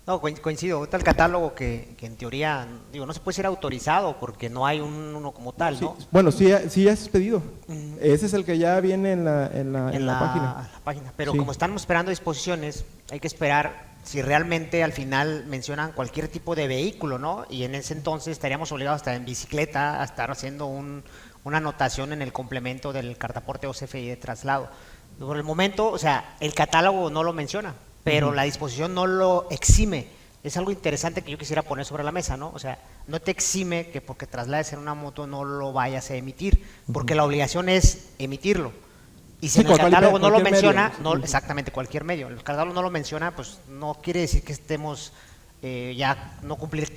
No, coincido, ahorita el catálogo que en teoría, no se puede ser autorizado porque no hay uno como tal, ¿no? Sí, bueno, sí es pedido. Ese es el que ya viene en la página. Pero sí. Como estamos esperando disposiciones, hay que esperar si realmente al final mencionan cualquier tipo de vehículo, ¿no? Y en ese entonces estaríamos obligados hasta en bicicleta a estar haciendo una anotación en el complemento del cartaporte o CFDI de traslado. Por el momento, o sea, el catálogo no lo menciona, pero la disposición no lo exime. Es algo interesante que yo quisiera poner sobre la mesa, ¿no? O sea, no te exime que porque traslades en una moto no lo vayas a emitir, porque la obligación es emitirlo. Y si en el catálogo no lo menciona, exactamente, cualquier medio, el catálogo no lo menciona, pues no quiere decir que estemos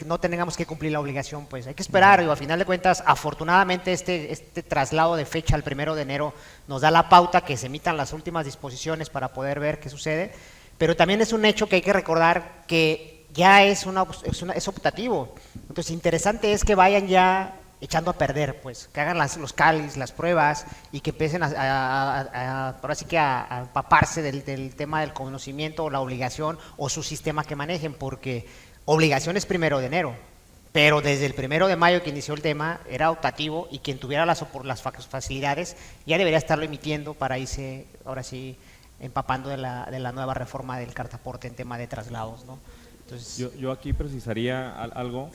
no tengamos que cumplir la obligación, pues hay que esperar. Y al final de cuentas, afortunadamente este traslado de fecha al 1 de enero nos da la pauta que se emitan las últimas disposiciones para poder ver qué sucede, pero también es un hecho que hay que recordar que ya es optativo. Entonces, interesante es que vayan ya echando a perder, pues, que hagan los cáliz, las pruebas y que empiecen ahora sí que a empaparse del tema del conocimiento o la obligación o su sistema que manejen, porque obligación es 1 de enero, pero desde el 1 de mayo que inició el tema era optativo y quien tuviera las facilidades ya debería estarlo emitiendo para irse, ahora sí, empapando de la nueva reforma del cartaporte en tema de traslados, ¿no? Entonces, yo aquí precisaría algo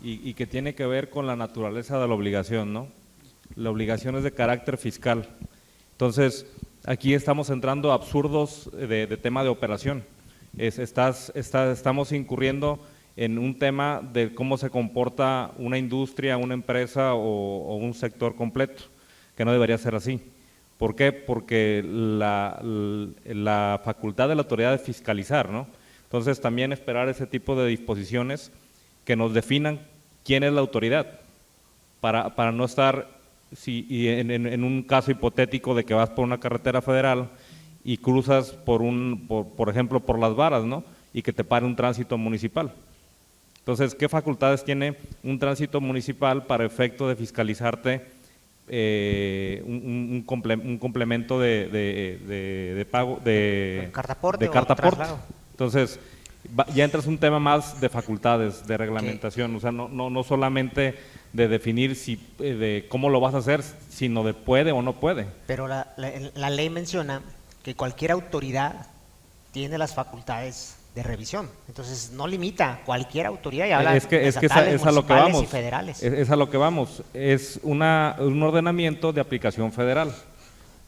y que tiene que ver con la naturaleza de la obligación, ¿no? La obligación es de carácter fiscal. Entonces, aquí estamos entrando a absurdos de tema de operación. Estamos incurriendo en un tema de cómo se comporta una industria, una empresa o un sector completo, que no debería ser así. ¿Por qué? Porque la facultad de la autoridad es fiscalizar, ¿no? Entonces, también esperar ese tipo de disposiciones que nos definan quién es la autoridad, para no estar en un caso hipotético de que vas por una carretera federal y cruzas por ejemplo, por Las Varas, ¿no? Y que te pare un tránsito municipal. Entonces, ¿qué facultades tiene un tránsito municipal para efecto de fiscalizarte un complemento de pago de cartaporte? Entonces, ya entras un tema más de facultades, de reglamentación, o sea, no solamente de definir de cómo lo vas a hacer, sino de puede o no puede. Pero la ley menciona que cualquier autoridad tiene las facultades de revisión, entonces no limita cualquier autoridad y habla es que es a lo que vamos, y federales. Es a lo que vamos, es un ordenamiento de aplicación federal.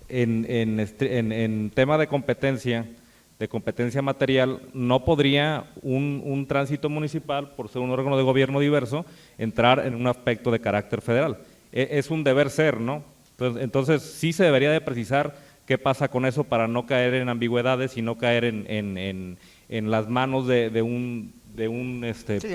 En tema de competencia material, no podría un tránsito municipal, por ser un órgano de gobierno diverso, entrar en un aspecto de carácter federal. Es un deber ser, ¿no? Entonces sí se debería de precisar qué pasa con eso para no caer en ambigüedades y no caer en las manos de un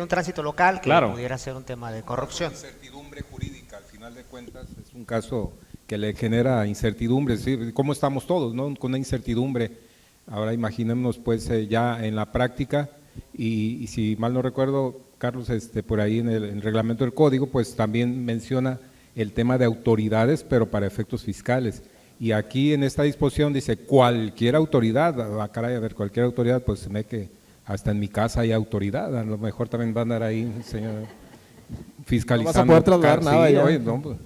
tránsito local que claro, pudiera ser un tema de corrupción. Incertidumbre jurídica, al final de cuentas, es un caso que le genera incertidumbre, ¿sí? ¿Cómo estamos todos, no? Con una incertidumbre. Ahora imaginémonos pues ya en la práctica y si mal no recuerdo, Carlos, por ahí en el reglamento del código, pues también menciona el tema de autoridades, pero para efectos fiscales. Y aquí en esta disposición dice cualquier autoridad, caray, a ver, cualquier autoridad, pues se ve que hasta en mi casa hay autoridad, a lo mejor también va a andar ahí, señor, fiscalizando. No vas a poder trasladar nada sí, ya. oye, no, pues,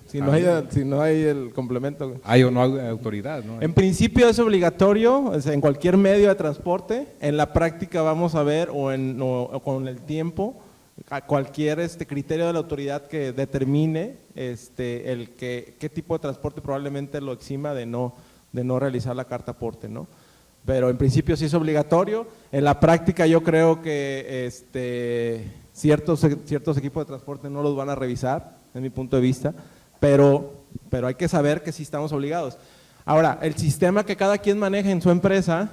si no hay el complemento. hay o no hay autoridad, ¿no? En principio es obligatorio, o sea, en cualquier medio de transporte. En la práctica vamos a ver, o con el tiempo, a cualquier criterio de la autoridad que determine qué tipo de transporte probablemente lo exima de no realizar la carta aporte, ¿no? Pero en principio sí es obligatorio. En la práctica yo creo que ciertos equipos de transporte no los van a revisar, en mi punto de vista, pero hay que saber que sí estamos obligados. Ahora, el sistema que cada quien maneja en su empresa,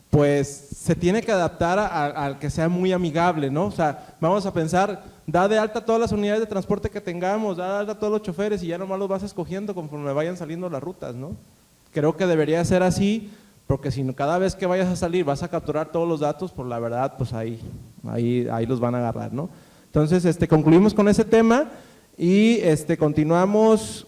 pues se tiene que adaptar al que sea muy amigable, ¿no? O sea, vamos a pensar, da de alta todas las unidades de transporte que tengamos, da de alta a todos los choferes y ya nomás los vas escogiendo conforme vayan saliendo las rutas, ¿no? Creo que debería ser así, porque si cada vez que vayas a salir vas a capturar todos los datos, pues la verdad, pues ahí los van a agarrar, ¿no? Entonces, concluimos con ese tema y continuamos